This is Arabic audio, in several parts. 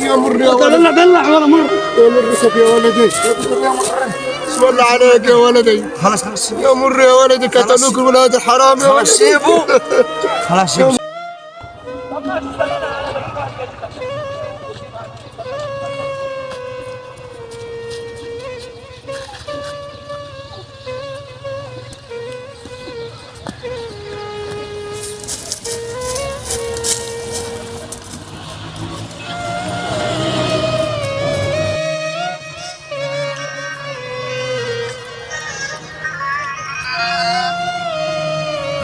يا مر يا ولدي. دلع ولا مر. يا مر رسك يا ولدي. بسم الله عليك يا ولدي. خلاص يا مر يا ولدي قتلوك ولاد الحرام يا ولدي. خلاص سيبه. خلاص سيبه.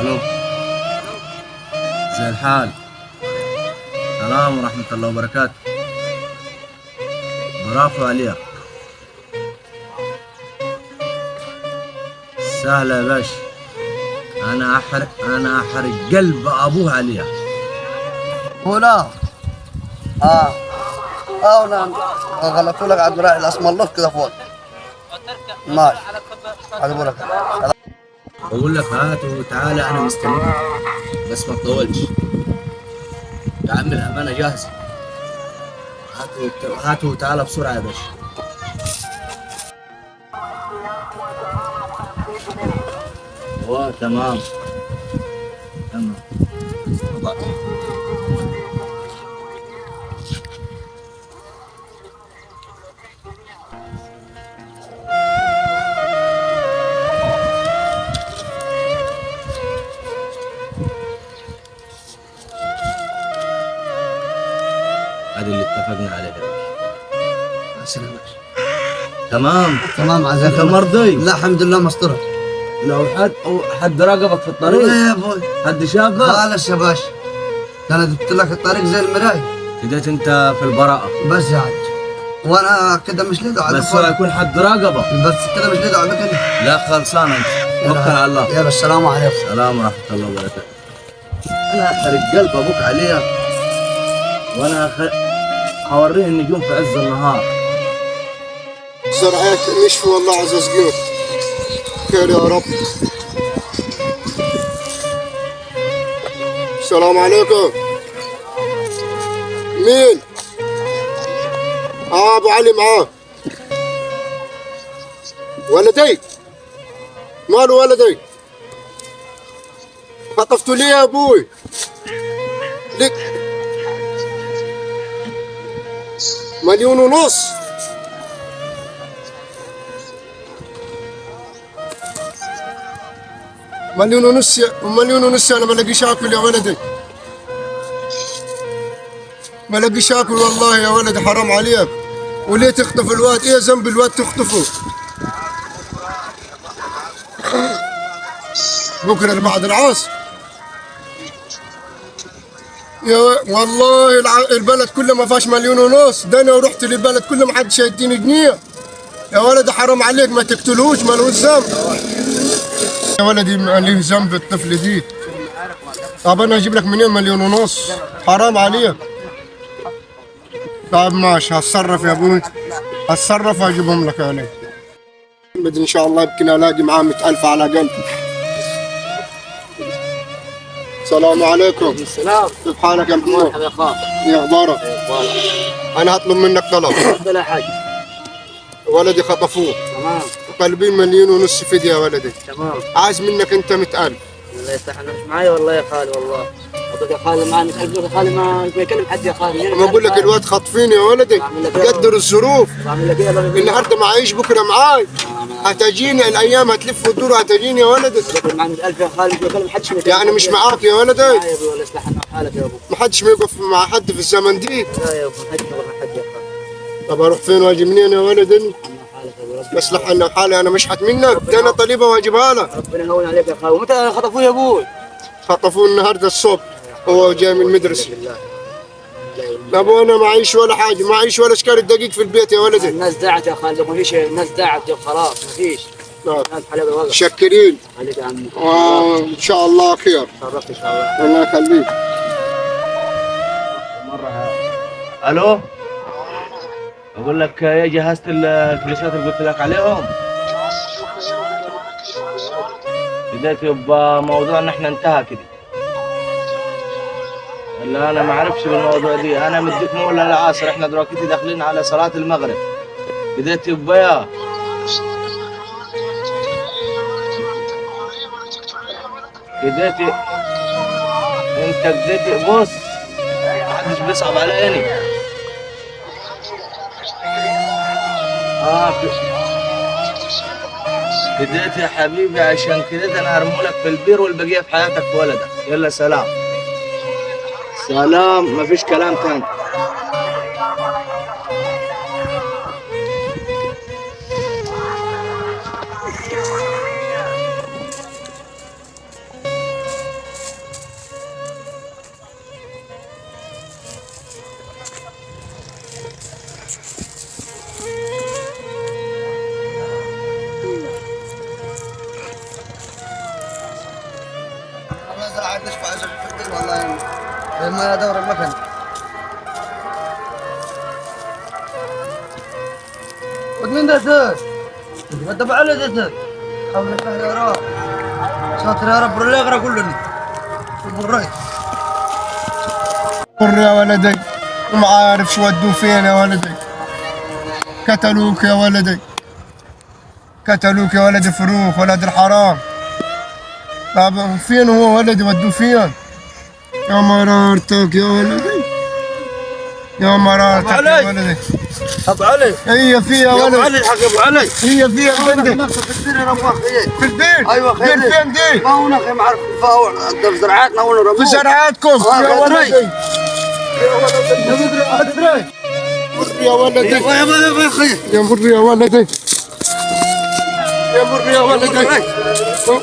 الو، زي الحال. السلام ورحمة الله وبركاته. برافو عليك. سهلة يا باشا. أنا أحرق قلب أبوه عليها. هنا نعم غلطوا لك عاد راعي الاسم الله كذا فوق ماشي عاد بقول لك بقول لك هات وتعالى، أنا مستنيك بس ما تطولش. يا عم الأمانة جاهزة. هات وتعالى بسرعة يا باشا. تمام تمام. هذا اللي اتفقنا عليه يا باشا. تمام عزيز انت مرضي؟ لا الحمد لله مستور. لو حد راقبك في الطريق؟ يا ابوي حد شافك؟ خلاص يا باشا، انا جبت لك الطريق زي المرايه. بديت انت في البراءة بس يا حاج، وانا كده مش لي دعوه بس يكون حد راقبك. بس كده مش لي دعوه بك انت. لا خلصان انت، توكل على الله. يلا السلام عليكم. السلام ورحمة الله وبركاته. انا احرق قلب ابوك عليها، وانا هوريه النجوم في عز النهار. زرعك نشفي والله عز وجل. خير يا رب. السلام عليكم. مين؟ ابو علي معاه. ولدي ماله ولدي؟ خطفتوا لي يا ابوي. لك 1,500,000. مليون ونص انا ما الاقيش اكل يا ولدي. ما الاقيش اكل والله يا ولدي، حرام عليك. وليه تخطف الواد؟ ايه ذنب الواد تخطفه؟ بكره بعد العصر والله البلد كله ما فيهاش 1,500,000. ده انا رحت للبلد كله ما حدش هيديني جنيه يا ولدي. حرام عليك، ما تقتلوش، مالوش ذنب يا ولدي. ليه ذنب الطفل دي؟ طب انا اجيب لك منين 1,500,000؟ حرام عليك. طب ماشي، هتصرف يا ابوي، هتصرف واجيبهم لك عليه. بدي ان شاء الله يمكن الاقي معاه 100,000 على الاقل. السلام عليكم. السلام. كيف حالك يا محمود؟ مرحبا يا اخوان. يا اخبارك؟ انا هطلب منك طلب. بلا حاجه. ولدي خطفوه. تمام طالبين 1,500,000 فدية يا ولدي. تمام. عايز منك انت 100,000. الله يفتح عليك. مش معايا والله يا خالي، والله يا خالي معنا يا خالي، ما يكلم حد يا خالي. ما اقول لك الواد خاطفين يا ولدي. قدر الظروف. بعمل لك ايه؟ النهارده معيش بكره معاي. هتجيني الايام، هتلف وتدور، هتجيني يا ولدي. معنا 100,000 يا خالي، مش بكلم حدش. يعني مش معاك يا ولدي؟ معايا يا ابوي، ولا يصلح حالك يا ابو. ما حدش ما يوقف مع حد في الزمن دي. لا يا ابو، حد ولا حد يا خالي. طب اروح فين واجي منين يا ولدي؟ حالك يا ابو. يصلح لنا حالي، انا مشحت منك. ده انا طالبها واجيبها لك. ربنا يهون عليك يا خالي. ومتى خطفوه يا ابوي؟ خطفوه النهارده الصبح، هو جاي من المدرسه. ابو انا معيش ولا حاجه، معيش ولا شكارة دقيق في البيت يا ولدي. الناس داعت يا خالد، ما فيش، الناس داعت خلاص، ما فيش. الناس حلقة وقف. شكرين. عليك يا عمي. وان شاء الله خير. شرفت ان شاء الله. الله يخليك. الو، اقول لك يا جهزت الفلوسات اللي قلت لك عليهم؟ بديت يبقى موضوعنا احنا انتهى كده. لا انا ما اعرفش بالموضوع دي، انا مديك مولى العصر، احنا دلوقتي داخلين على صلاة المغرب. بديت يبقى بديت انت بديت بص، محدش بيصعب على عيني. بديت يا حبيبي، عشان كده انا هرمولك في البير والبقيه في حياتك ولدك. يلا سلام. سلام، مفيش كلام تاني. والله زرع عندش في عزب في البيت والله. ما دور المكن. ومين ده سر؟ ودب على ده سر. حول الله يا رب. ساتر يا رب بالله يغرق كلنا. بالرأي. مر يا ولدي، وما عارف شو ودوا فين يا ولدي. قتلوك يا ولدي، قتلوك يا ولدي فروخ ولد الحرام. طب فين هو ولدي، ودوه فين؟ يا مرارتك يا ولدي، يا مرارتك يا ولدي. ابو علي. هي في يا ولدي. ابو علي الحق ابو علي. هي في يا ولدي. في الدير يا رب اخي. في البيت. ايوه خير. فين دي؟ ما هنا اخي ما عرف الفاوع في زراعاتنا هنا ربوه. في زرعاتكم يا ولدي. يا ولدي. يا ولدي. يا اخي. يا مر يا ولدي، يا مر يا ولدي،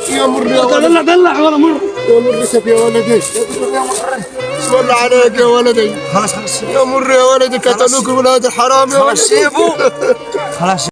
يا مر يا ولدي. دلع ولا مر. يا مرتك يا ولدي، بسم الله عليك يا ولدي. خلاص يا مر يا ولدي، قتلوك ولاد الحرام يا ولدي. سيبوا. خلاص